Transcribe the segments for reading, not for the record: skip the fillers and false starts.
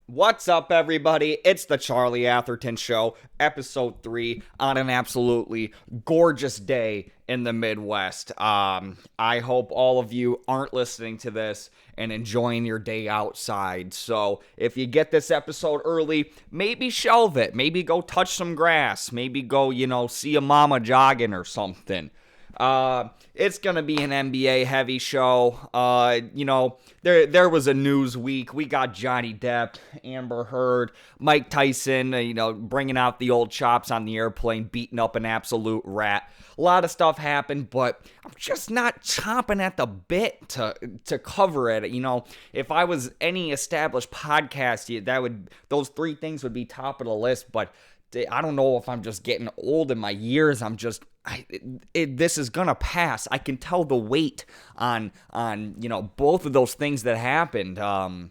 What's up, everybody? It's the Charlie Atherton Show, episode 3, on an absolutely gorgeous day in the Midwest. I hope all of you aren't listening to this and enjoying your day outside. So, if you get this episode early, maybe shelve it. Maybe go touch some grass. Maybe go, see a mama jogging or something. It's gonna be an NBA heavy show. There was a news week. We got Johnny Depp, Amber Heard, Mike Tyson, bringing out the old chops on the airplane, beating up an absolute rat. A lot of stuff happened, but I'm just not chomping at the bit to cover it. If I was any established podcast, those three things would be top of the list, but I don't know if I'm just getting old in my years. This is gonna pass. I can tell the weight on both of those things that happened. Those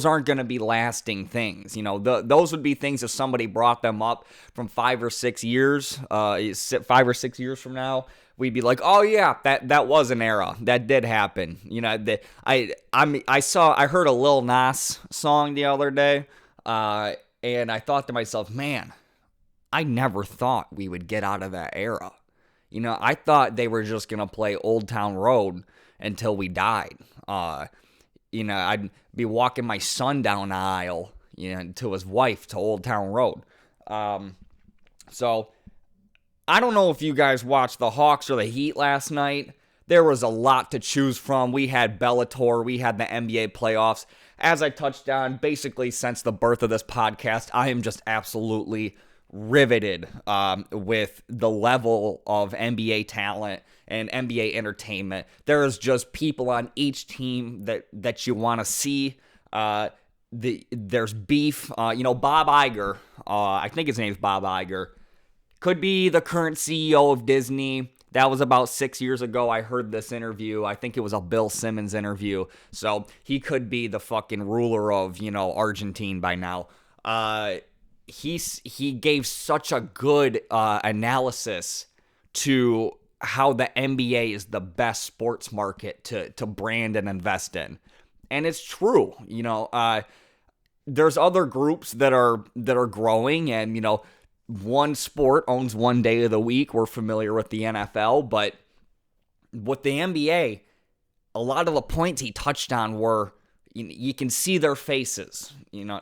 aren't gonna be lasting things. Those would be things if somebody brought them up from 5 or 6 years from now. We'd be like, oh yeah, that was an era that did happen. I heard a Lil Nas song the other day. And I thought to myself, man, I never thought we would get out of that era. I thought they were just going to play Old Town Road until we died. I'd be walking my son down the aisle, to his wife to Old Town Road. So I don't know if you guys watched the Hawks or the Heat last night. There was a lot to choose from. We had BELLATOR. We had the NBA playoffs. As I touched on, basically since the birth of this podcast, I am just absolutely riveted with the level of NBA talent and NBA entertainment. There is just people on each team that you want to see. There's beef. Bob Iger, I think his name's Bob Iger, could be the current CEO of Disney. That was about 6 years ago. I heard this interview. I think it was a Bill Simmons interview. So he could be the fucking ruler of, Argentine by now. He gave such a good analysis to how the NBA is the best sports market to brand and invest in. And it's true. There's other groups that are growing, and one sport owns one day of the week. We're familiar with the NFL, but with the NBA, a lot of the points he touched on were, you can see their faces.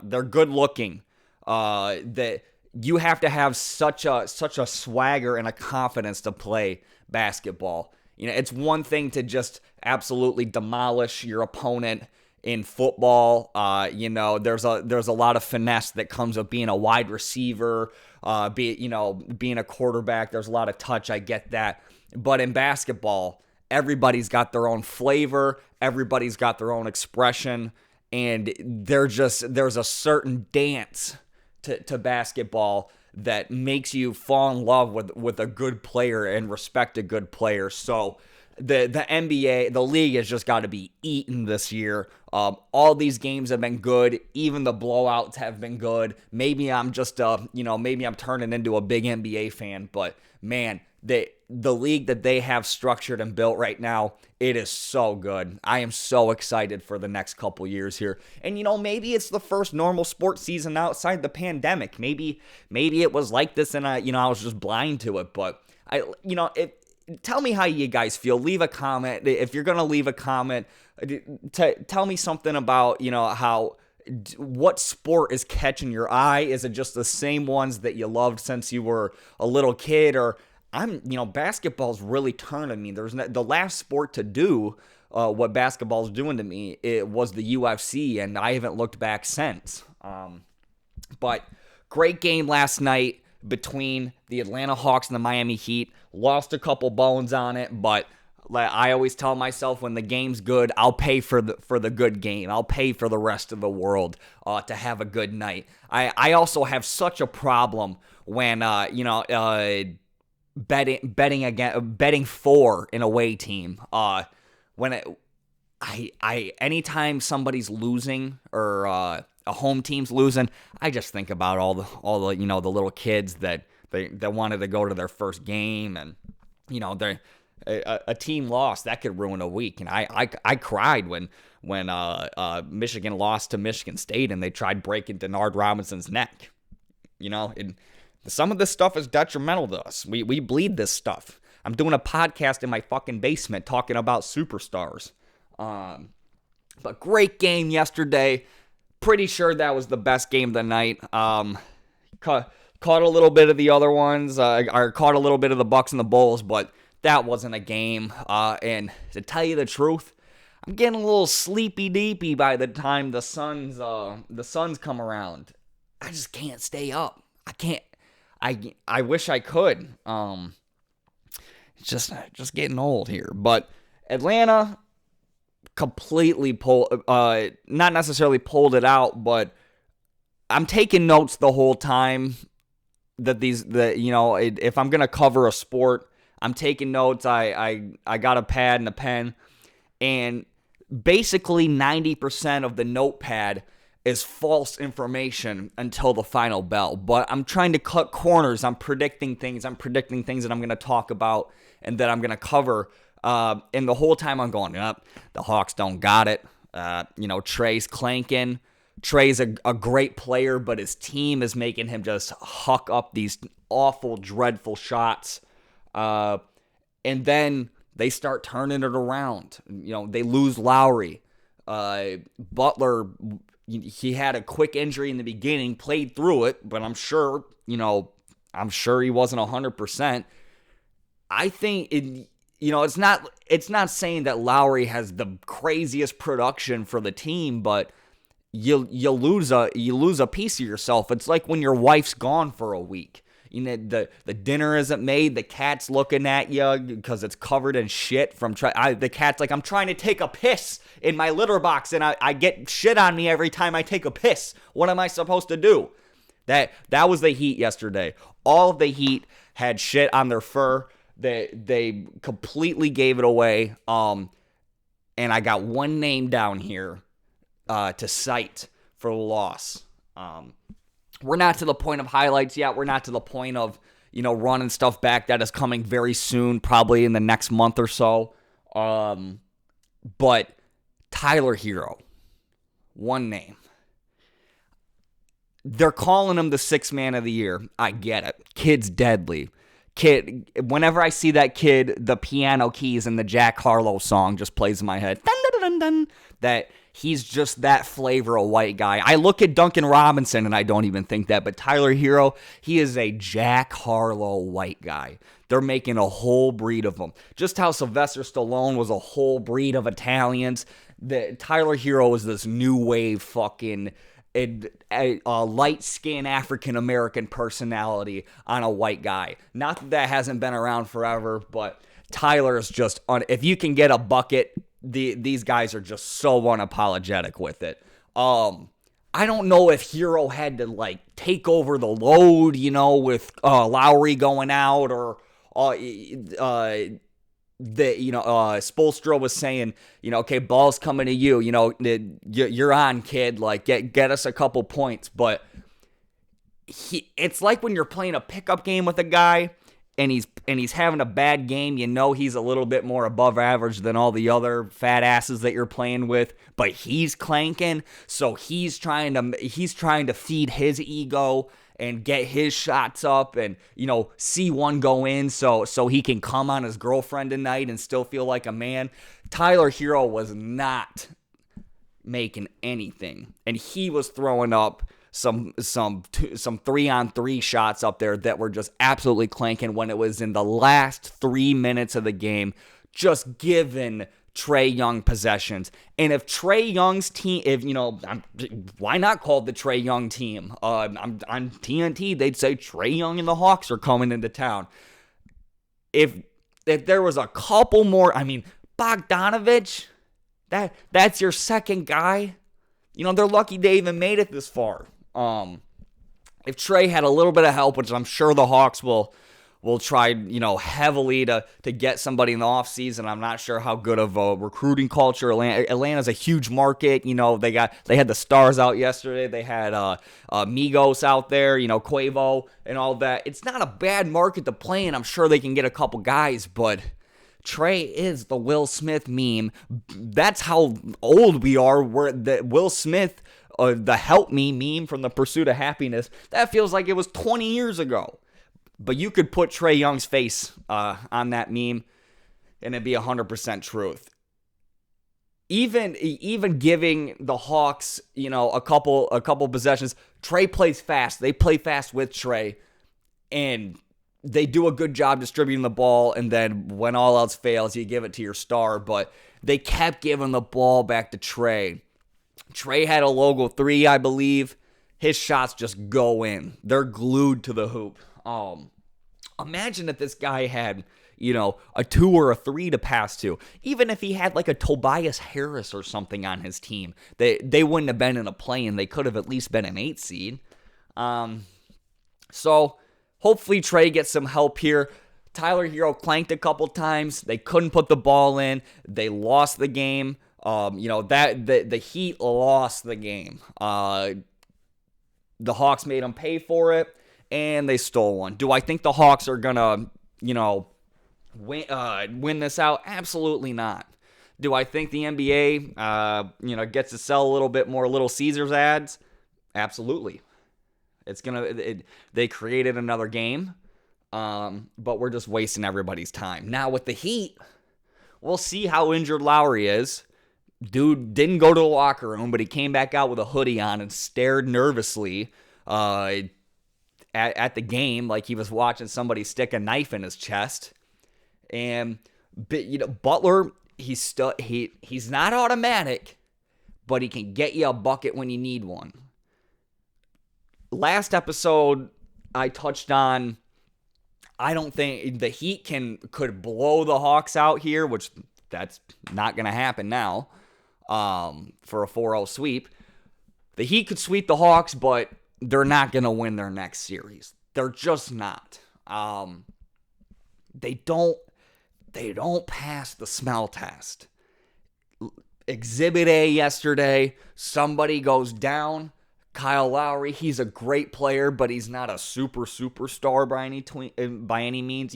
They're good looking. That you have to have such a swagger and a confidence to play basketball. It's one thing to just absolutely demolish your opponent in football. There's a lot of finesse that comes with being a wide receiver, being a quarterback. There's a lot of touch. I get that. But in basketball, everybody's got their own flavor. Everybody's got their own expression. And there's a certain dance to basketball that makes you fall in love with a good player and respect a good player. So the NBA, the league has just got to be eaten this year. All these games have been good. Even the blowouts have been good. Maybe I'm just maybe I'm turning into a big NBA fan, but man, the league that they have structured and built right now, it is so good. I am so excited for the next couple years here. And maybe it's the first normal sports season outside the pandemic. Maybe it was like this and I was just blind to it, but tell me how you guys feel. Leave a comment. If you're going to leave a comment, tell me something about, what sport is catching your eye. Is it just the same ones that you loved since you were a little kid? Or basketball's really turning me. There's the last sport to do what basketball's doing to me, it was the UFC, and I haven't looked back since. But great game last night between the Atlanta Hawks and the Miami Heat. Lost a couple bones on it, but I always tell myself, when the game's good, I'll pay for the good game. I'll pay for the rest of the world to have a good night. I also have such a problem when betting for an away team. Anytime somebody's losing or a home team's losing, I just think about all the the little kids that wanted to go to their first game, and A team lost, that could ruin a week. And I cried when Michigan lost to Michigan State and they tried breaking Denard Robinson's neck. And some of this stuff is detrimental to us. We bleed this stuff. I'm doing a podcast in my fucking basement talking about superstars. But great game yesterday. Pretty sure that was the best game of the night. Caught a little bit of the other ones. Or caught a little bit of the Bucks and the Bulls, but that wasn't a game. And to tell you the truth, I'm getting a little sleepy-deepy by the time the Suns come around. I just can't stay up. I can't. I wish I could. It's just getting old here. But Atlanta completely not necessarily pulled it out, but I'm taking notes the whole time that if I'm gonna cover a sport, I'm taking notes. I got a pad and a pen, and basically 90% of the notepad is false information until the final bell. But I'm trying to cut corners. I'm predicting things that I'm going to talk about and that I'm going to cover. And the whole time I'm going, the Hawks don't got it. Trey's clanking. Trey's a great player, but his team is making him just huck up these awful, dreadful shots. And then they start turning it around. They lose Lowry. Butler, he had a quick injury in the beginning, played through it, but I'm sure he wasn't 100%. I think it's not saying that Lowry has the craziest production for the team, but you lose a piece of yourself. It's like when your wife's gone for a week. The dinner isn't made. The cat's looking at you because it's covered in shit from the cat's like, I'm trying to take a piss in my litter box and I get shit on me every time I take a piss. What am I supposed to do? That was the Heat yesterday. All of the Heat had shit on their fur. They completely gave it away. And I got one name down here to cite for the loss. We're not to the point of highlights yet. We're not to the point of, running stuff back. That is coming very soon, probably in the next month or so. But Tyler Hero, one name. They're calling him the sixth man of the year. I get it. Kid's deadly. Whenever I see that kid, the piano keys in the Jack Harlow song just plays in my head. Dun, dun, dun, dun, that he's just that flavor of white guy. I look at Duncan Robinson and I don't even think that, but Tyler Hero, he is a Jack Harlow white guy. They're making a whole breed of them. Just how Sylvester Stallone was a whole breed of Italians, Tyler Hero is this new wave fucking a light-skinned African-American personality on a white guy. Not that hasn't been around forever, but Tyler is just if you can get a bucket, these guys are just so unapologetic with it. I don't know if Hero had to take over the load, with Lowry going out, or Spoelstra was saying, okay, ball's coming to you, you're on, kid, get us a couple points. But it's like when you're playing a pickup game with a guy and he's having a bad game, he's a little bit more above average than all the other fat asses that you're playing with, but he's clanking, so he's trying to feed his ego and get his shots up and, see one go in so he can come on his girlfriend tonight and still feel like a man. Tyler Hero was not making anything, and he was throwing up some 3-on-3 shots up there that were just absolutely clanking when it was in the last 3 minutes of the game, just giving Trae Young possessions. And if Trae Young's team, why not call it the Trae Young team? On TNT, they'd say Trae Young and the Hawks are coming into town. If there was a couple more, Bogdanovich, that's your second guy. They're lucky they even made it this far. If Trae had a little bit of help, which I'm sure the Hawks will try, heavily to get somebody in the offseason. I'm not sure how good of a recruiting culture. Atlanta's a huge market. They had the stars out yesterday. They had Migos out there, Quavo and all that. It's not a bad market to play in. I'm sure they can get a couple guys, but Trey is the Will Smith meme. That's how old we are. Where the Will Smith, the help me meme from The Pursuit of Happiness, that feels like it was 20 years ago. But you could put Trae Young's face on that meme, and it'd be 100% truth. Even giving the Hawks, a couple possessions, Trae plays fast. They play fast with Trae, and they do a good job distributing the ball. And then when all else fails, you give it to your star. But they kept giving the ball back to Trae. Trae had a logo 3, I believe. His shots just go in. They're glued to the hoop. Imagine if this guy had, a 2 or a 3 to pass to. Even if he had like a Tobias Harris or something on his team, they wouldn't have been in a play-in. They could have at least been an 8 seed. So hopefully Trae gets some help here. Tyler Hero clanked a couple times. They couldn't put the ball in. They lost the game. The Heat lost the game. The Hawks made them pay for it, and they stole one. Do I think the Hawks are gonna, win this out? Absolutely not. Do I think the NBA, gets to sell a little bit more Little Caesars ads? Absolutely. They created another game, but we're just wasting everybody's time. Now with the Heat, we'll see how injured Lowry is. Dude didn't go to the locker room, but he came back out with a hoodie on and stared nervously at the game like he was watching somebody stick a knife in his chest. And Butler, he's not automatic, but he can get you a bucket when you need one. Last episode, I touched on, I don't think the Heat could blow the Hawks out here, which that's not going to happen now for a 4-0 sweep. The Heat could sweep the Hawks, but they're not going to win their next series. They're just not. They don't pass the smell test. Exhibit A yesterday, somebody goes down. Kyle Lowry, he's a great player, but he's not a superstar by any means.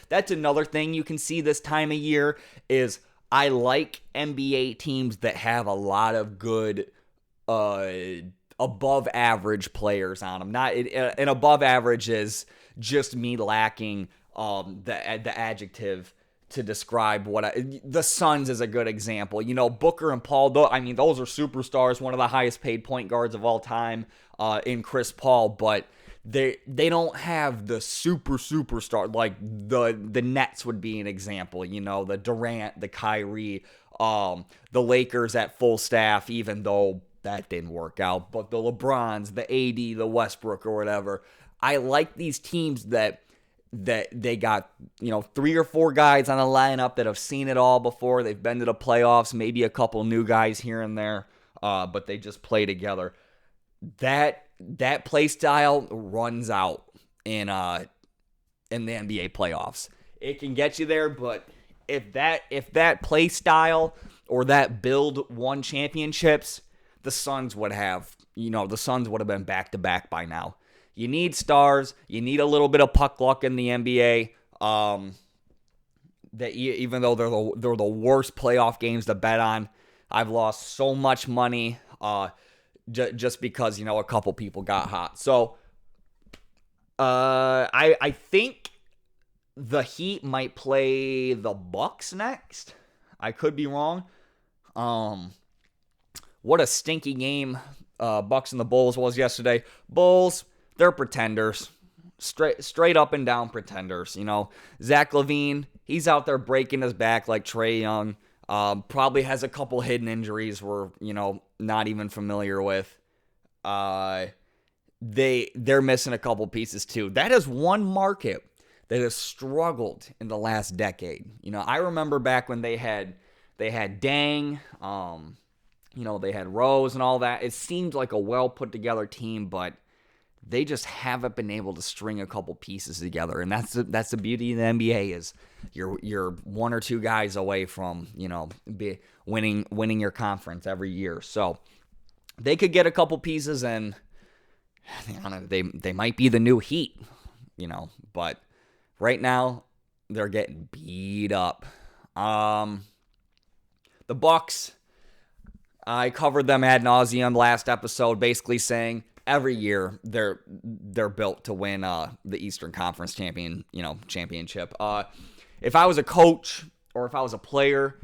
That's another thing you can see this time of year is I like NBA teams that have a lot of good above average players on them. Not an above average is just me lacking the adjective to describe the Suns is a good example. Booker and Paul, those are superstars, one of the highest paid point guards of all time in Chris Paul, but they don't have the superstar like the Nets would be an example. The Durant, the Kyrie, the Lakers at full staff, even though that didn't work out, but the LeBrons, the AD, the Westbrook or whatever. I like these teams that they got, 3 or 4 guys on the lineup that have seen it all before. They've been to the playoffs, maybe a couple new guys here and there, but they just play together. That play style runs out in the NBA playoffs. It can get you there, but if that play style or that build won championships, the Suns would have been back to back by now. You need stars. You need a little bit of puck luck in the NBA. That even though they're the worst playoff games to bet on, I've lost so much money just because a couple people got hot. So I think the Heat might play the Bucks next. I could be wrong. What a stinky game Bucks and the Bulls was yesterday. Bulls, they're pretenders. Straight up and down pretenders. Zach LaVine, he's out there breaking his back like Trae Young. Probably has a couple hidden injuries we're, not even familiar with. They're missing a couple pieces too. That is one market that has struggled in the last decade. I remember back when they had Dang, they had Rose and all that. It seemed like a well put together team, but they just haven't been able to string a couple pieces together, and that's the beauty of the NBA is you're 1 or 2 guys away from winning your conference every year. So they could get a couple pieces, and they might be the new Heat, But right now they're getting beat up The Bucks, I covered them ad nauseum last episode, basically saying every year they're built to win the Eastern Conference championship. If I was a coach or if I was a player,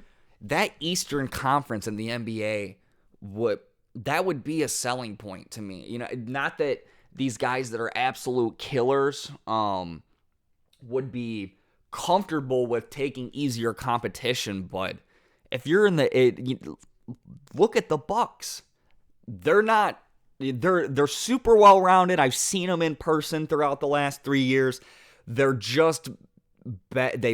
that Eastern Conference in the NBA would be a selling point to me. You know, not that these guys that are absolute killers would be comfortable with taking easier competition, but if you're look at the Bucks. They're super well rounded. I've seen them in person throughout the last 3 years. They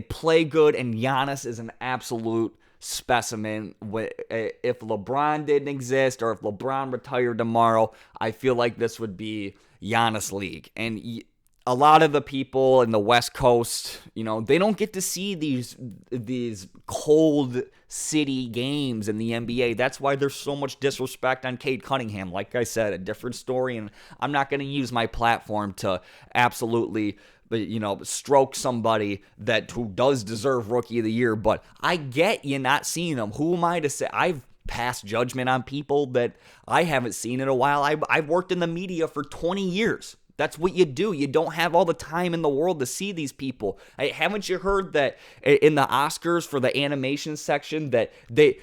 play good, and Giannis is an absolute specimen. If LeBron didn't exist or if LeBron retired tomorrow, I feel like this would be Giannis league. And a lot of the people in the West Coast, they don't get to see these cold city games in the NBA. That's why there's so much disrespect on Cade Cunningham. Like I said, a different story, and I'm not going to use my platform to absolutely stroke somebody who does deserve Rookie of the Year, but I get you not seeing them. Who am I to say? I've passed judgment on people that I haven't seen in a while. I've worked in the media for 20 years. That's what you do. You don't have all the time in the world to see these people. Haven't you heard that in the Oscars for the animation section that they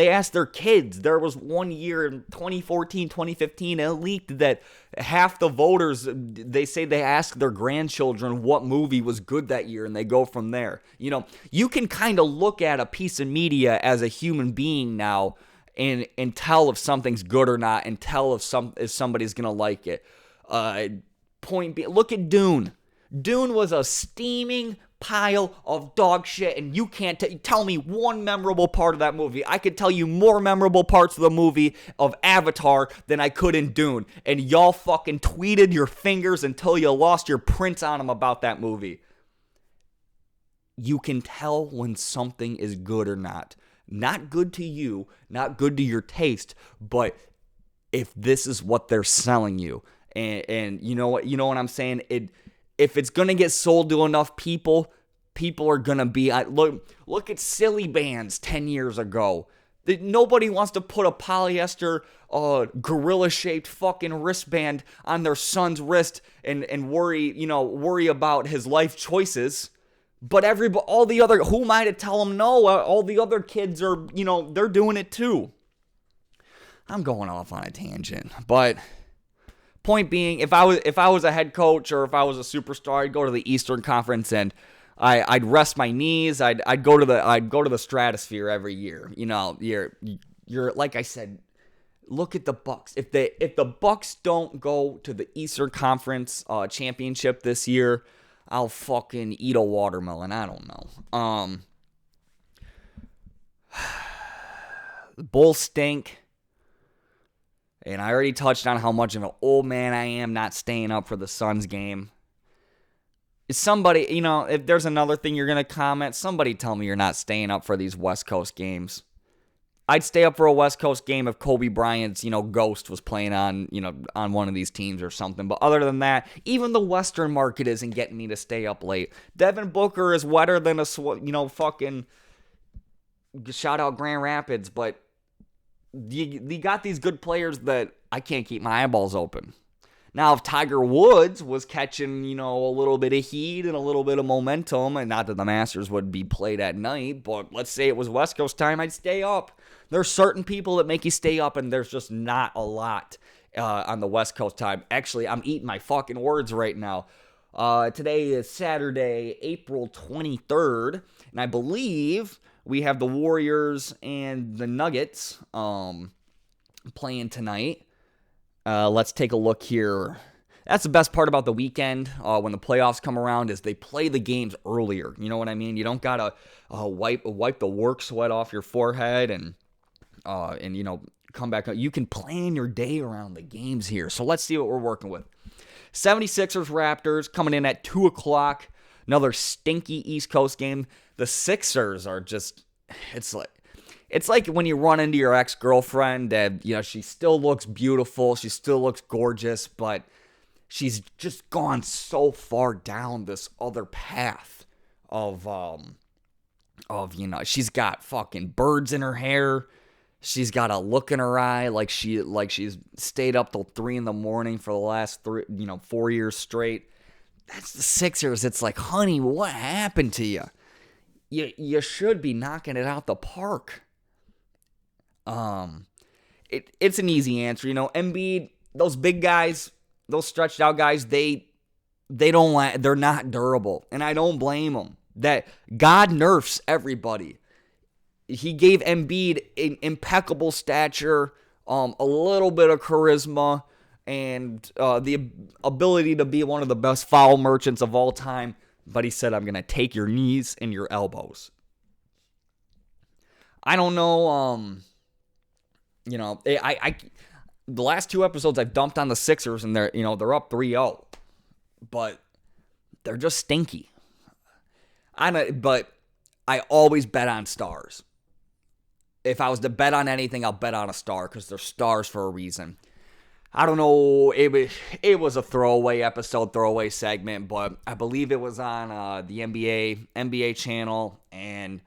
asked their kids? There was one year in 2014, 2015, it leaked that half the voters, they say they ask their grandchildren what movie was good that year, and they go from there. You can kind of look at a piece of media as a human being now and tell if something's good or not, and tell if somebody's going to like it. Point being, look at Dune. Dune was a steaming pile of dog shit, and you can't tell me one memorable part of that movie. I could tell you more memorable parts of the movie of Avatar than I could in Dune, and y'all fucking tweeted your fingers until you lost your prints on them about that movie. You can tell when something is good or not. Not good to you, not good to your taste, but if this is what they're selling you. And you know what I'm saying? If it's gonna get sold to enough people are gonna be. Look at silly bands 10 years ago. Nobody wants to put a polyester gorilla-shaped fucking wristband on their son's wrist and worry about his life choices. But all the other, who am I to tell them no? All the other kids are, they're doing it too. I'm going off on a tangent, but. Point being, if I was a head coach or if I was a superstar, I'd go to the Eastern Conference and I'd rest my knees. I'd go to the stratosphere every year. You're like I said, look at the Bucks. If the Bucks don't go to the Eastern Conference championship this year, I'll fucking eat a watermelon. I don't know. The Bulls stink. And I already touched on how much of an old man I am not staying up for the Suns game. Is somebody, if there's another thing you're going to comment, somebody tell me you're not staying up for these West Coast games. I'd stay up for a West Coast game if Kobe Bryant's, ghost was playing on, on one of these teams or something. But other than that, even the Western market isn't getting me to stay up late. Devin Booker is wetter than fucking, shout out Grand Rapids, but you got these good players that I can't keep my eyeballs open. Now, if Tiger Woods was catching, a little bit of heat and a little bit of momentum, and not that the Masters would be played at night, but let's say it was West Coast time, I'd stay up. There's certain people that make you stay up, and there's just not a lot on the West Coast time. Actually, I'm eating my fucking words right now. Today is Saturday, April 23rd, and I believe we have the Warriors and the Nuggets playing tonight. Let's take a look here. That's the best part about the weekend when the playoffs come around is they play the games earlier. You know what I mean? You don't gotta wipe the work sweat off your forehead and come back. You can plan your day around the games here. So let's see what we're working with. 76ers Raptors coming in at 2 o'clock. Another stinky East Coast game. The Sixers are just, it's like when you run into your ex-girlfriend and, she still looks beautiful, she still looks gorgeous, but she's just gone so far down this other path of she's got fucking birds in her hair. She's got a look in her eye like she's stayed up till 3 a.m. for the last 4 years straight. That's the Sixers. It's like, honey, what happened to you? You should be knocking it out the park. It's an easy answer. Embiid, those big guys, those stretched out guys, they're not durable, and I don't blame them. That God nerfs everybody. He gave Embiid an impeccable stature, a little bit of charisma, and the ability to be one of the best foul merchants of all time. But he said, I'm going to take your knees and your elbows. I don't know. The last 2 episodes I've dumped on the Sixers, and they're up 3-0. But they're just stinky. But I always bet on stars. If I was to bet on anything, I'll bet on a star because they're stars for a reason. I don't know. It was a throwaway segment, but I believe it was on the NBA channel, and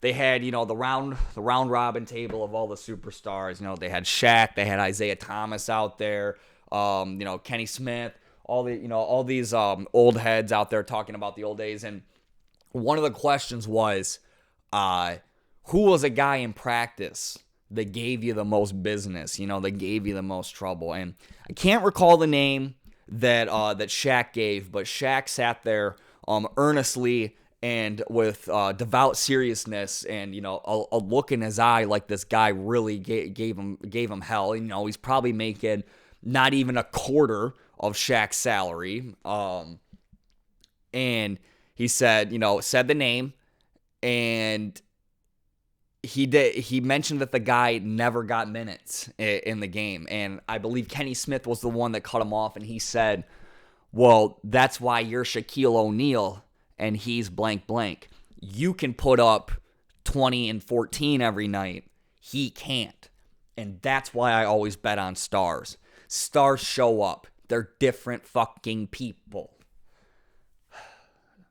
they had the round robin table of all the superstars. They had Shaq, they had Isaiah Thomas out there, Kenny Smith, all these old heads out there talking about the old days, and one of the questions was, who was a guy in practice that gave you the most business, that gave you the most trouble? And I can't recall the name that Shaq gave, but Shaq sat there earnestly and with devout seriousness and, a look in his eye like this guy really gave him hell. He's probably making not even a quarter of Shaq's salary. And he said the name, and he mentioned that the guy never got minutes in the game. And I believe Kenny Smith was the one that cut him off, and he said, well, that's why you're Shaquille O'Neal and he's blank blank. You can put up 20 and 14 every night. He can't. And that's why I always bet on stars. Stars show up. They're different fucking people.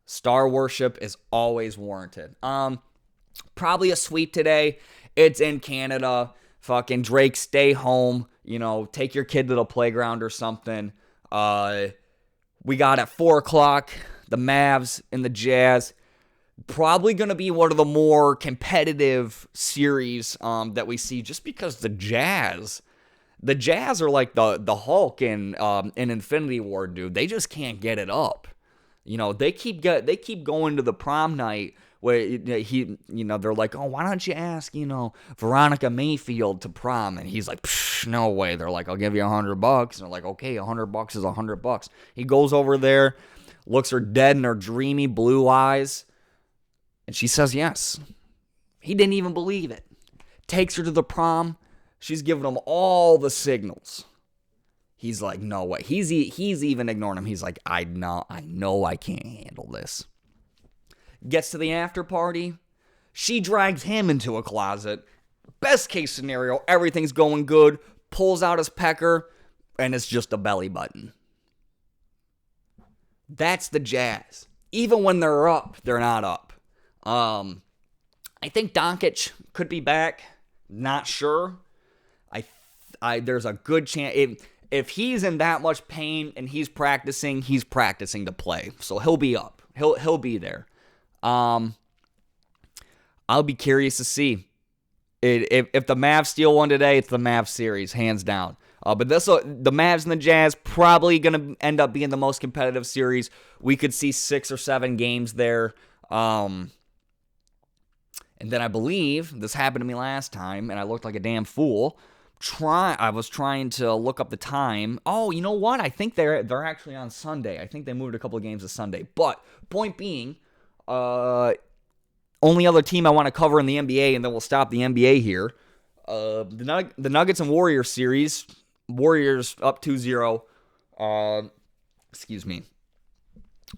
Star worship is always warranted. Probably a sweep today. It's in Canada. Fucking Drake, stay home. Take your kid to the playground or something. We got at 4 o'clock the Mavs and the Jazz. Probably going to be one of the more competitive series that we see, just because the Jazz are like the Hulk in Infinity War, dude. They just can't get it up. They keep going to the prom night where they're like, oh, why don't you ask Veronica Mayfield to prom? And he's like, no way. They're like, I'll give you $100. And they're like, okay, $100 is $100. He goes over there, looks her dead in her dreamy blue eyes, and she says yes. He didn't even believe it. Takes her to the prom. She's giving him all the signals. He's like, no way. He's even ignoring him. He's like, I know I can't handle this. Gets to the after party. She drags him into a closet. Best case scenario, everything's going good. Pulls out his pecker, and it's just a belly button. That's the Jazz. Even when they're up, they're not up. I think Doncic could be back. Not sure. There's a good chance. If he's in that much pain and he's practicing to play. So he'll be up. He'll be there. I'll be curious to see. If the Mavs steal one today, it's the Mavs series, hands down. But the Mavs and the Jazz probably going to end up being the most competitive series. We could see 6 or 7 games there. And then I believe, this happened to me last time, and I looked like a damn fool. I was trying to look up the time. Oh, you know what? I think they're actually on Sunday. I think they moved a couple of games to Sunday. But point being, only other team I want to cover in the NBA, and then we'll stop the NBA here. The Nuggets and Warriors series. Warriors up 2-0. Excuse me.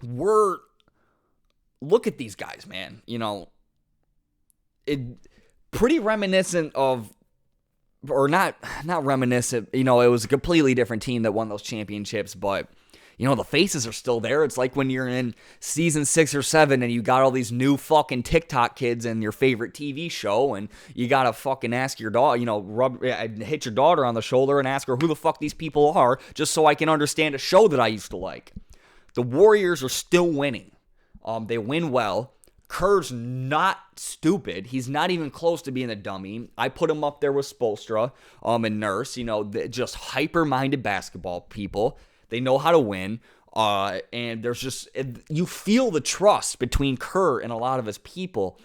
Look at these guys, man. Pretty reminiscent of, or not reminiscent. It was a completely different team that won those championships, but the faces are still there. It's like when you're in season 6 or 7 and you got all these new fucking TikTok kids in your favorite TV show, and you gotta fucking ask your daughter, hit your daughter on the shoulder and ask her who the fuck these people are, just so I can understand a show that I used to like. The Warriors are still winning. They win well. Kerr's not stupid. He's not even close to being a dummy. I put him up there with Spoelstra and Nurse, just hyper-minded basketball people. They know how to win. And there's just, you feel the trust between Kerr and a lot of his people.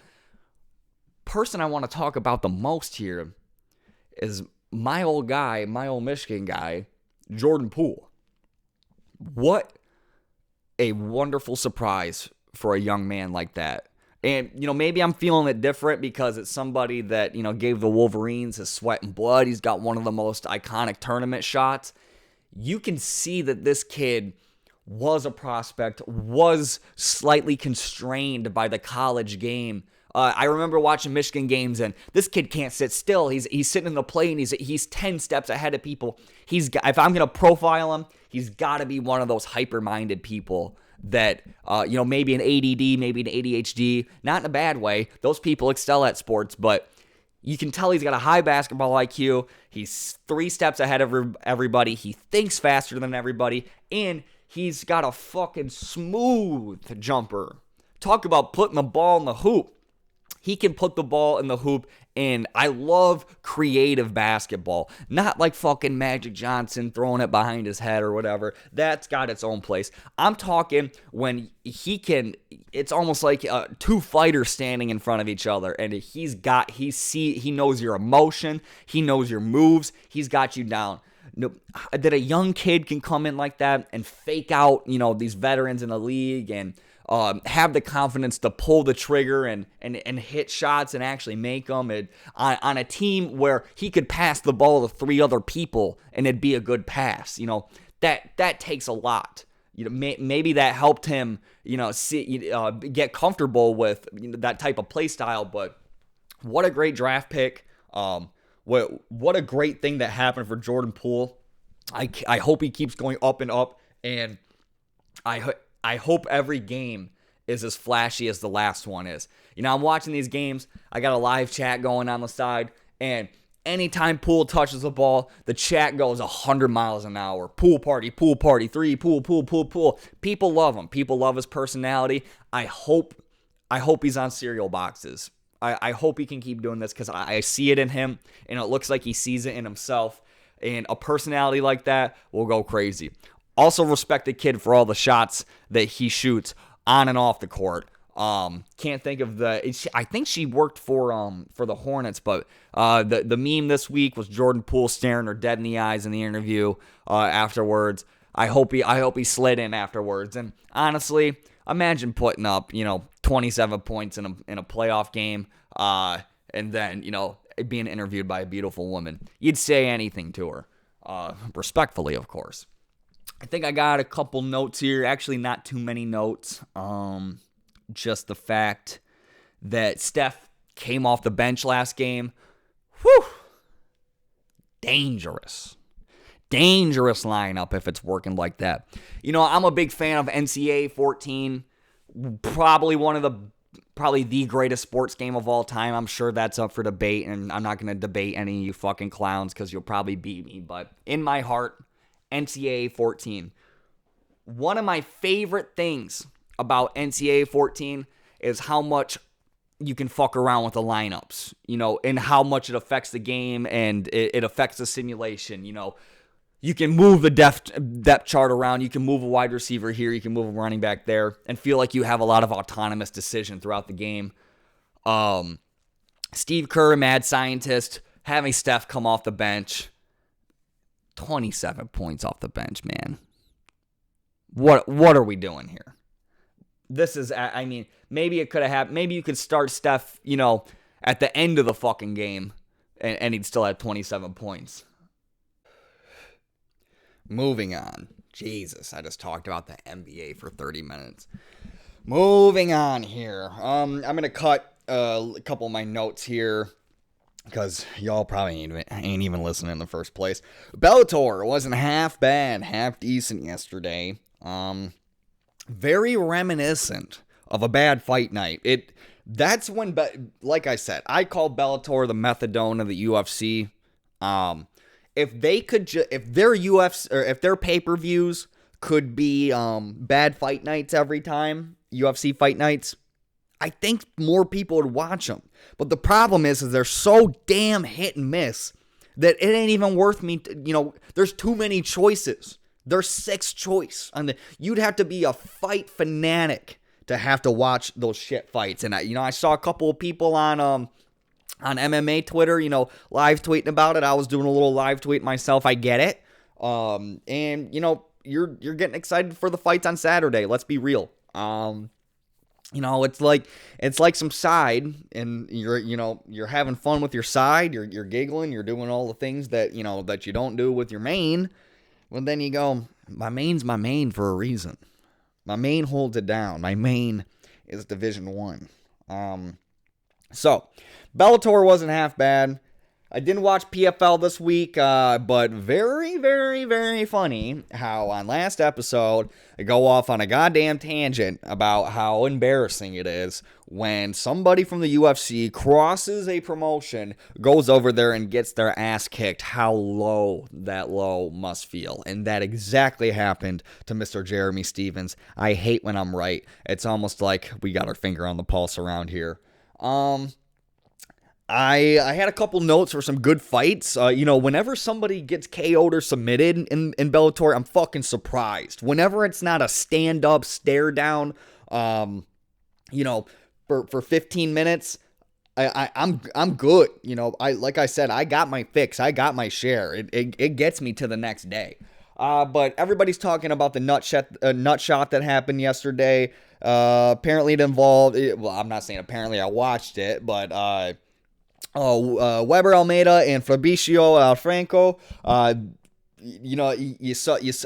Person I want to talk about the most here is my old Michigan guy, Jordan Poole. What a wonderful surprise for a young man like that. And, maybe I'm feeling it different because it's somebody that, gave the Wolverines his sweat and blood. He's got one of the most iconic tournament shots. You can see that this kid was a prospect, was slightly constrained by the college game. I remember watching Michigan games, and this kid can't sit still. He's sitting in the plane. He's 10 steps ahead of people. If I'm going to profile him, he's got to be one of those hyper-minded people that, maybe an ADD, maybe an ADHD, not in a bad way. Those people excel at sports, but you can tell he's got a high basketball IQ. He's 3 steps ahead of everybody. He thinks faster than everybody, and he's got a fucking smooth jumper. Talk about putting the ball in the hoop. He can put the ball in the hoop, and I love creative basketball. Not like fucking Magic Johnson throwing it behind his head or whatever. That's got its own place. I'm talking when it's almost like 2 fighters standing in front of each other, and he knows your emotion, he knows your moves, he's got you down. That a young kid can come in like that and fake out, these veterans in the league and have the confidence to pull the trigger and hit shots and actually make them on a team where he could pass the ball to 3 other people and it'd be a good pass. That takes a lot. Maybe that helped him, get comfortable with that type of play style. But what a great draft pick. What a great thing that happened for Jordan Poole. I hope he keeps going up and up, and I hope every game is as flashy as the last one is. I'm watching these games. I got a live chat going on the side, and anytime Poole touches the ball, the chat goes 100 miles an hour. Poole party, 3, Poole. People love him. People love his personality. I hope he's on cereal boxes. I hope he can keep doing this because I see it in him, and it looks like he sees it in himself. And a personality like that will go crazy. Also respect the kid for all the shots that he shoots on and off the court. Can't think of I think she worked for the Hornets, but the meme this week was Jordan Poole staring her dead in the eyes in the interview afterwards. I hope he slid in afterwards. And honestly, imagine putting up 27 points in a playoff game, and then being interviewed by a beautiful woman. You'd say anything to her, respectfully, of course. I think I got a couple notes here. Actually, not too many notes. Just the fact that Steph came off the bench last game. Whew. Dangerous lineup if it's working like that. I'm a big fan of NCAA 14. Probably the greatest sports game of all time. I'm sure that's up for debate, and I'm not going to debate any of you fucking clowns because you'll probably beat me. But in my heart, NCAA 14. One of my favorite things about NCAA 14 is how much you can fuck around with the lineups, and how much it affects the game and it affects the simulation. You can move the depth chart around. You can move a wide receiver here. You can move a running back there and feel like you have a lot of autonomous decision throughout the game. Steve Kerr, mad scientist, having Steph come off the bench. 27 points off the bench, man. What are we doing here? This is, maybe it could have happened. Maybe you could start Steph, at the end of the fucking game, and he'd still have 27 points. Moving on. Jesus, I just talked about the NBA for 30 minutes. Moving on here. I'm going to cut a couple of my notes here, because y'all probably ain't even listening in the first place. BELLATOR wasn't half bad, half decent yesterday. Very reminiscent of a bad fight night. That's when, like I said, I call Bellator the methadone of the UFC. If they could, if their UFC or if their pay-per-views could be bad fight nights every time, UFC fight nights, I think more people would watch them. But the problem is they're so damn hit and miss that it ain't even worth me. There's too many choices. There's 6 choice. You'd have to be a fight fanatic to have to watch those shit fights. And I saw a couple of people on MMA Twitter, live tweeting about it. I was doing a little live tweet myself. I get it. And you're getting excited for the fights on Saturday. Let's be real. It's like some side, and you're having fun with your side. You're giggling. You're doing all the things that that you don't do with your main. Well, then you go, my main's my main for a reason. My main holds it down. My main is Division 1. So, Bellator wasn't half bad. I didn't watch PFL this week, but very, very, very funny how on last episode I go off on a goddamn tangent about how embarrassing it is when somebody from the UFC crosses a promotion, goes over there and gets their ass kicked, how low that low must feel. And that exactly happened to Mr. Jeremy Stevens. I hate when I'm right. It's almost like we got our finger on the pulse around here. I had a couple notes for some good fights. Whenever somebody gets KO'd or submitted in Bellator, I'm fucking surprised. Whenever it's not a stand-up, stare-down, for 15 minutes, I'm good. Like I said, I got my fix. I got my share. It gets me to the next day. But everybody's talking about the nut shot that happened yesterday. Apparently it involved, well, I'm not saying apparently, I watched it, but Weber Almeida and Fabricio Alfranco.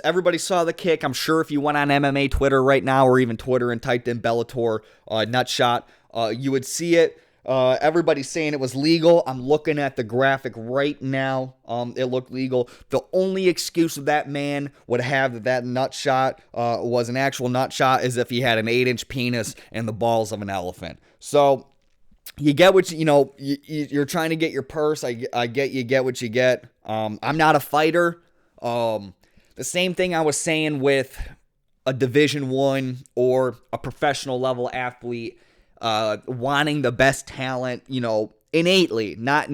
Everybody saw the kick. I'm sure if you went on MMA Twitter right now, or even Twitter, and typed in Bellator nut shot, you would see it. Everybody's saying it was legal. I'm looking at the graphic right now. It looked legal. The only excuse that man would have that nut shot was an actual nut shot is if he had an 8-inch penis and the balls of an elephant. So you get what you're trying to get your purse. I get you get what you get. I'm not a fighter. The same thing I was saying with a Division 1 or a professional level athlete, wanting the best talent, innately, not,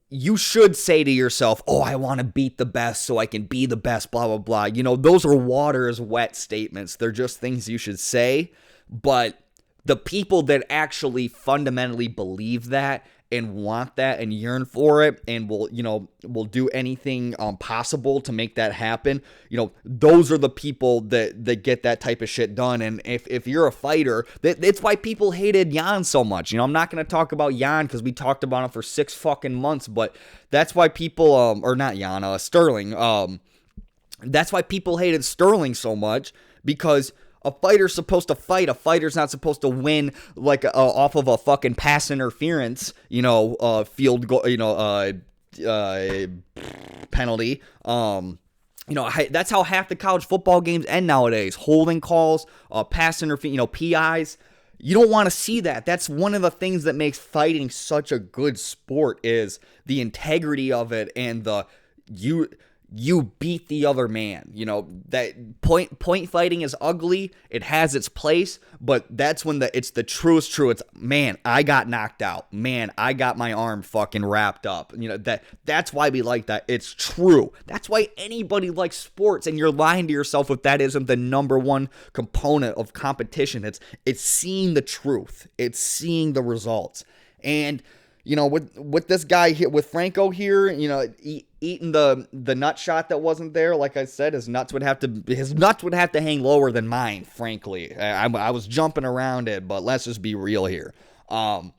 you should say to yourself, oh, I want to beat the best so I can be the best, blah, blah, blah. Those are water is wet statements. They're just things you should say. But the people that actually fundamentally believe that and want that and yearn for it and will do anything possible to make that happen, those are the people that get that type of shit done. And if you're a fighter, that's why people hated Jan so much. I'm not going to talk about Jan because we talked about him for 6 fucking months, but that's why people, or not Jan, Sterling, that's why people hated Sterling so much, because a fighter's supposed to fight. A fighter's not supposed to win like off of a fucking pass interference, field goal, penalty. That's how half the college football games end nowadays. Holding calls, pass interference, PIs. You don't want to see that. That's one of the things that makes fighting such a good sport is the integrity of it and you beat the other man. That point fighting is ugly. It has its place, but that's when it's the truest true. It's, man, I got knocked out. Man, I got my arm fucking wrapped up. That's why we like that. It's true. That's why anybody likes sports, and you're lying to yourself if that isn't the number one component of competition. It's seeing the truth. It's seeing the results. And with this guy here, with Franco here, eating the nut shot that wasn't there, like I said, his nuts would have to hang lower than mine, frankly. I was jumping around it, but let's just be real here. Got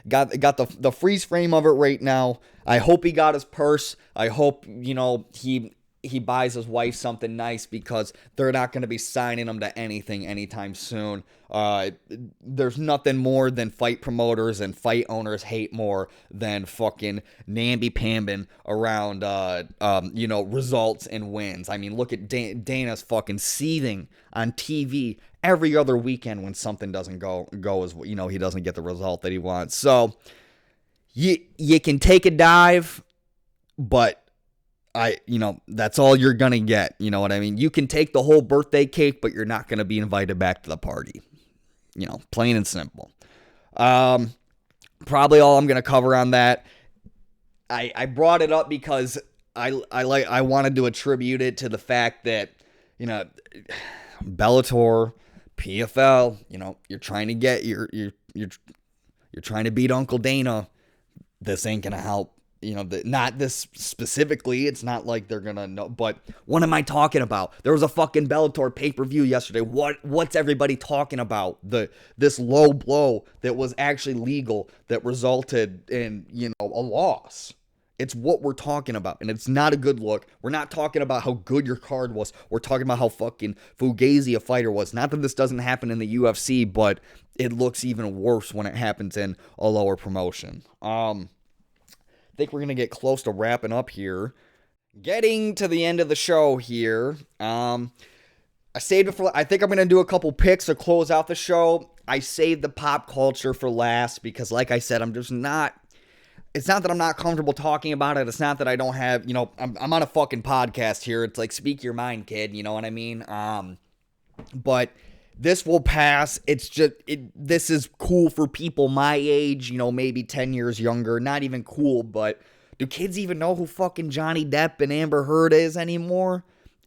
the freeze frame of it right now. I hope he got his purse. I hope, he he buys his wife something nice because they're not going to be signing him to anything anytime soon. There's nothing more than fight promoters and fight owners hate more than fucking namby-pambing around, results and wins. I mean, look at Dana's fucking seething on TV every other weekend when something doesn't go as, he doesn't get the result that he wants. So you can take a dive, but that's all you're going to get. You know what I mean? You can take the whole birthday cake, but you're not going to be invited back to the party. Plain and simple. Probably all I'm going to cover on that. I brought it up because I wanted to attribute it to the fact that, Bellator, PFL, you're trying to get you're trying to beat Uncle Dana. This ain't going to help. Not this specifically. It's not like they're gonna know. But what am I talking about? There was a fucking Bellator pay-per-view yesterday. What's everybody talking about? This low blow that was actually legal that resulted in a loss. It's what we're talking about, and it's not a good look. We're not talking about how good your card was. We're talking about how fucking fugazi a fighter was. Not that this doesn't happen in the UFC, but it looks even worse when it happens in a lower promotion. Think we're going to get close to wrapping up here. Getting to the end of the show here. I saved it for, I think I'm going to do a couple picks to close out the show. I saved the pop culture for last because, like I said, it's not that I'm not comfortable talking about it. It's not that I don't have, I'm on a fucking podcast here. It's like, speak your mind, kid. You know what I mean? But this will pass. It's just, this is cool for people my age, maybe 10 years younger. Not even cool, but do kids even know who fucking Johnny Depp and Amber Heard is anymore?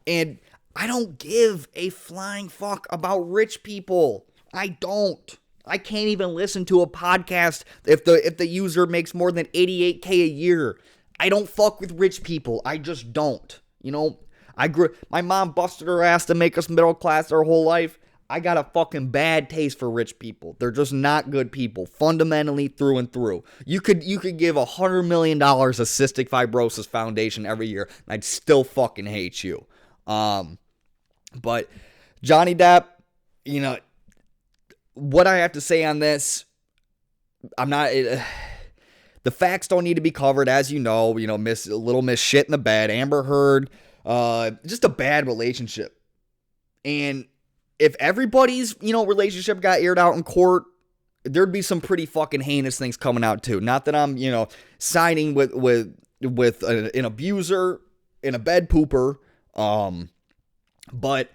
And I don't give a flying fuck about rich people. I don't. I can't even listen to a podcast if the user makes more than $88K a year. I don't fuck with rich people. I just don't. My mom busted her ass to make us middle class our whole life. I got a fucking bad taste for rich people. They're just not good people, fundamentally through and through. You could give $100 million to Cystic Fibrosis Foundation every year, and I'd still fucking hate you. But Johnny Depp, what I have to say on this, I'm not. The facts don't need to be covered, as Miss Shit in the Bed, Amber Heard, just a bad relationship, and if everybody's, relationship got aired out in court, there'd be some pretty fucking heinous things coming out too. Not that I'm, siding with an abuser and a bed pooper, but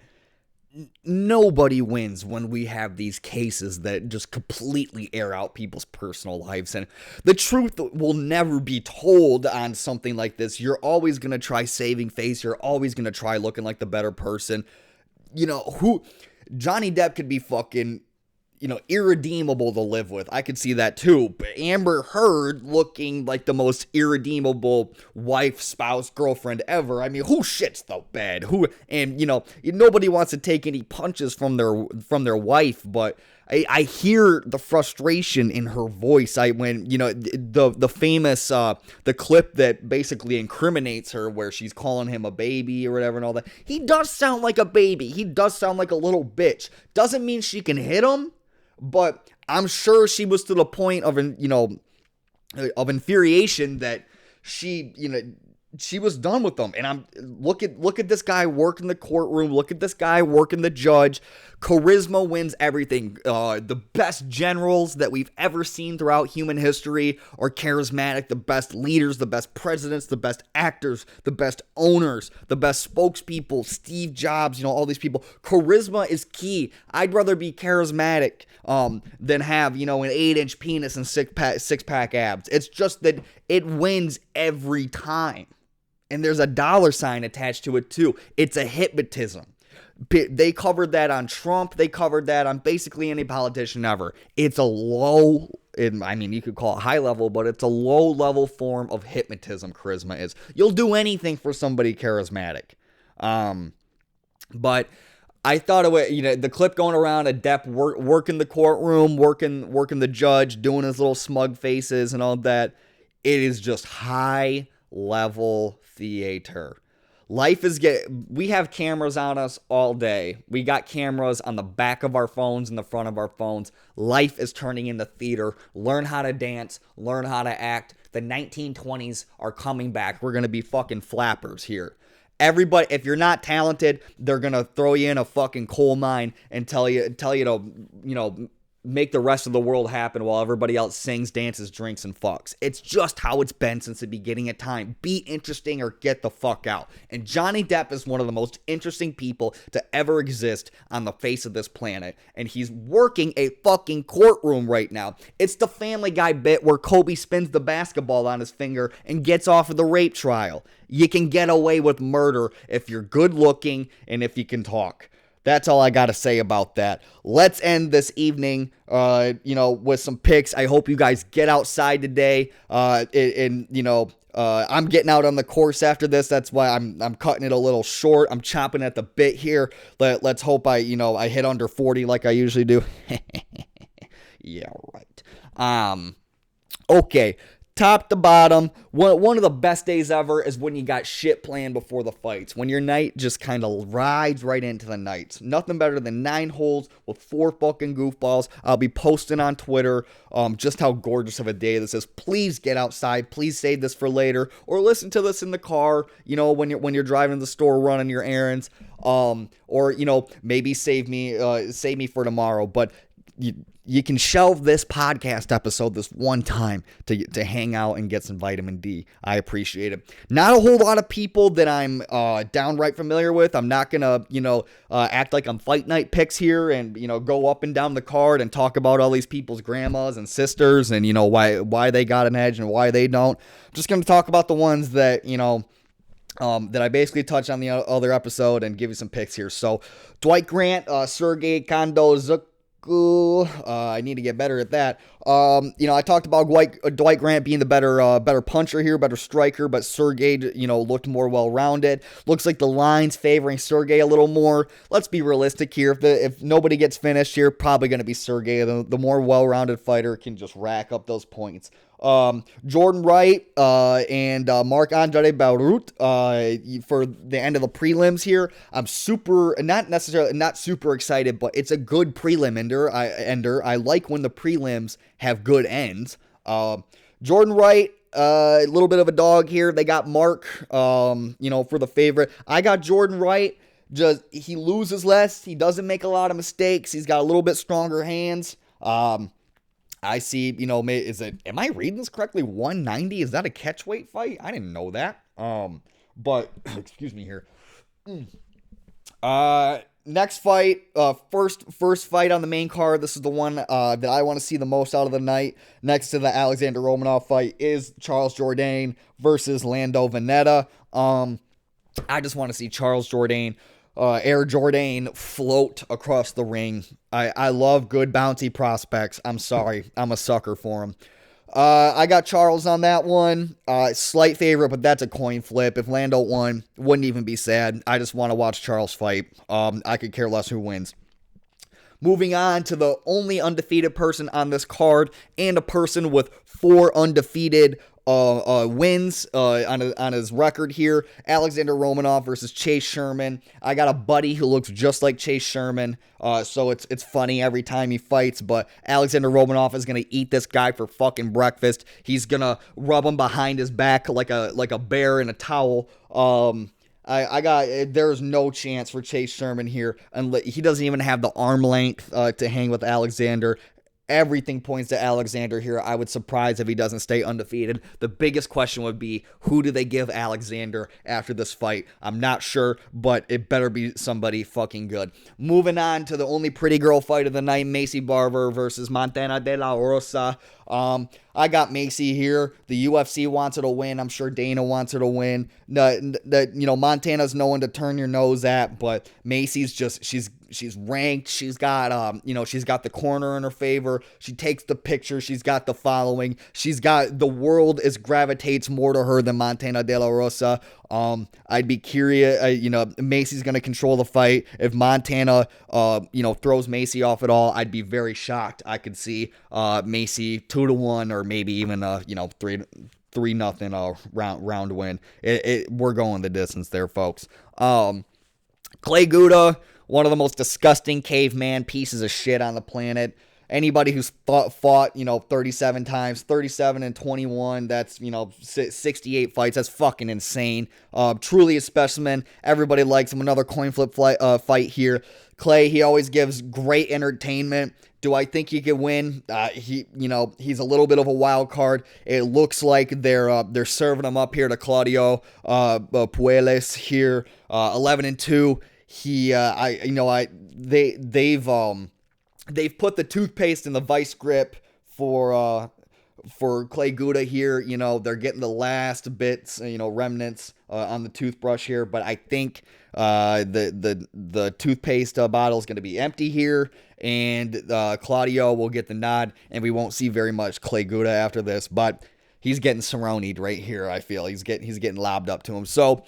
nobody wins when we have these cases that just completely air out people's personal lives. And the truth will never be told on something like this. You're always going to try saving face. You're always going to try looking like the better person. Johnny Depp could be fucking, irredeemable to live with. I could see that too. But Amber Heard looking like the most irredeemable wife, spouse, girlfriend ever. I mean, who shits the bed? Nobody wants to take any punches from their wife, but I hear the frustration in her voice. The famous the clip that basically incriminates her where she's calling him a baby or whatever and all that. He does sound like a baby. He does sound like a little bitch. Doesn't mean she can hit him, but I'm sure she was to the point of infuriation that she was done with them. And look at this guy working the courtroom. Look at this guy working the judge. Charisma wins everything. The best generals that we've ever seen throughout human history are charismatic. The best leaders, the best presidents, the best actors, the best owners, the best spokespeople, Steve Jobs, all these people. Charisma is key. I'd rather be charismatic than have, an 8-inch penis and six-pack abs. It's just that it wins every time. And there's a dollar sign attached to it too. It's a hypnotism. They covered that on Trump. They covered that on basically any politician ever. It's a you could call it high level, but it's a low level form of hypnotism. Charisma is. You'll do anything for somebody charismatic. But I thought it was, the clip going around of Depp working the courtroom, working the judge, doing his little smug faces and all that. It is just high level theater. We have cameras on us all day. We got cameras on the back of our phones and the front of our phones. Life is turning into theater. Learn how to dance, learn how to act. The 1920s are coming back. We're going to be fucking flappers here. Everybody, if you're not talented, they're going to throw you in a fucking coal mine and tell you to, make the rest of the world happen while everybody else sings, dances, drinks, and fucks. It's just how it's been since the beginning of time. Be interesting or get the fuck out. And Johnny Depp is one of the most interesting people to ever exist on the face of this planet. And he's working a fucking courtroom right now. It's the Family Guy bit where Kobe spins the basketball on his finger and gets off of the rape trial. You can get away with murder if you're good looking and if you can talk. That's all I got to say about that. Let's end this evening, with some picks. I hope you guys get outside today. I'm getting out on the course after this. That's why I'm cutting it a little short. I'm chopping at the bit here. Let's hope I hit under 40 like I usually do. Yeah, right. Okay. Top to bottom, one of the best days ever is when you got shit planned before the fights. When your night just kind of rides right into the nights. Nothing better than 9 holes with 4 fucking goofballs. I'll be posting on Twitter just how gorgeous of a day this is. Please get outside. Please save this for later. Or listen to this in the car, when you're driving to the store, running your errands. Or maybe save me for tomorrow. But you can shelve this podcast episode this one time to hang out and get some vitamin D. I appreciate it. Not a whole lot of people that I'm downright familiar with. I'm not going to, act like I'm fight night picks here and, go up and down the card and talk about all these people's grandmas and sisters and, why they got an edge and why they don't. I'm just going to talk about the ones that, that I basically touched on the other episode and give you some picks here. So, Dwight Grant, Sergey Kondozuk. I need to get better at that. I talked about Dwight Grant being the better puncher here, better striker, but Sergey, looked more well-rounded. Looks like the line's favoring Sergey a little more. Let's be realistic here. If nobody gets finished here, probably going to be Sergey. The more well-rounded fighter can just rack up those points. Jordan Wright and Marc-Andre Barut for the end of the prelims here. I'm not super excited, but it's a good prelim ender. I like when the prelims have good ends. Jordan Wright, a little bit of a dog here. They got Mark, for the favorite. I got Jordan Wright. He loses less. He doesn't make a lot of mistakes. He's got a little bit stronger hands. I see, am I reading this correctly? 190? Is that a catchweight fight? I didn't know that. But, excuse me here. Next fight, first fight on the main card. This is the one that I want to see the most out of the night. Next to the Alexander Romanov fight is Charles Jourdain versus Lando Vannata. I just want to see Charles Jourdain Air Jourdain float across the ring. I love good bouncy prospects. I'm sorry. I'm a sucker for them. I got Charles on that one. Slight favorite, but that's a coin flip. If Lando won, wouldn't even be sad. I just want to watch Charles fight. I could care less who wins. Moving on to the only undefeated person on this card and a person with 4 undefeated wins on his record here. Alexander Romanov versus Chase Sherman. I got a buddy who looks just like Chase Sherman, so it's funny every time he fights, but Alexander Romanov is going to eat this guy for fucking breakfast. He's going to rub him behind his back like a bear in a towel. There's no chance for Chase Sherman here, and he doesn't even have the arm length to hang with Alexander. Everything points to Alexander here. I would surprise if he doesn't stay undefeated. The biggest question would be, who do they give Alexander after this fight? I'm not sure, but it better be somebody fucking good. Moving on to the only pretty girl fight of the night, Macy Barber versus Montana De La Rosa. I got Macy here. The UFC wants her to win. I'm sure Dana wants her to win. Montana's no one to turn your nose at, but Macy's just, she's ranked. She's got, she's got the corner in her favor. She takes the picture. She's got the following. The world gravitates more to her than Montana De La Rosa. I'd be curious, Macy's going to control the fight. If Montana, throws Macy off at all, I'd be very shocked. I could see, Macy 2-1 or maybe even, 3-1 3-0 round win. We're going the distance there, folks. Clay Guda, one of the most disgusting caveman pieces of shit on the planet. Anybody who's fought, 37 times, 37 and 21, that's, 68 fights. That's fucking insane. Truly a specimen. Everybody likes him. Another coin flip fight here. Clay, he always gives great entertainment. Do I think he could win? He's a little bit of a wild card. It looks like they're serving him up here to Claudio Puelles here, 11-2. They've put the toothpaste in the vice grip for Clay Guda here. They're getting the last bits, remnants on the toothbrush here. But I think the toothpaste bottle is going to be empty here, and Claudio will get the nod, and we won't see very much Clay Guda after this. But he's getting Cerrone'd right here. I feel he's getting lobbed up to him. So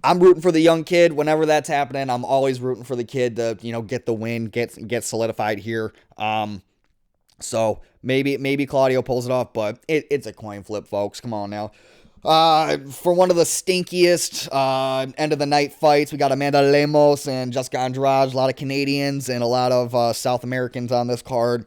I'm rooting for the young kid. Whenever that's happening, I'm always rooting for the kid to, get the win, get solidified here. So maybe Claudio pulls it off, but it's a coin flip, folks. Come on now. For one of the stinkiest end of the night fights, we got Amanda Lemos and Jessica Andrade. A lot of Canadians and a lot of South Americans on this card.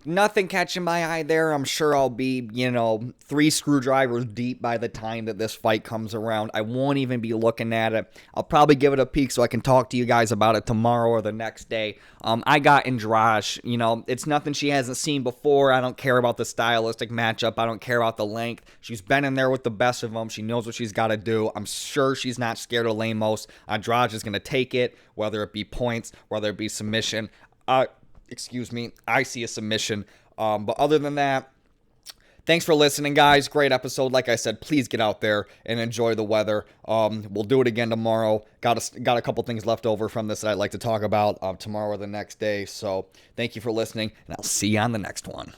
Nothing catching my eye there. I'm sure I'll be, 3 screwdrivers deep by the time that this fight comes around. I won't even be looking at it. I'll probably give it a peek so I can talk to you guys about it tomorrow or the next day. I got Andrade. It's nothing she hasn't seen before. I don't care about the stylistic matchup. I don't care about the length. She's been in there with the best of them. She knows what she's got to do. I'm sure she's not scared of Lemos. Andrade is going to take it, whether it be points, whether it be submission. I see a submission. But other than that, thanks for listening, guys. Great episode. Like I said, please get out there and enjoy the weather. We'll do it again tomorrow. Got a couple things left over from this that I'd like to talk about tomorrow or the next day. So thank you for listening, and I'll see you on the next one.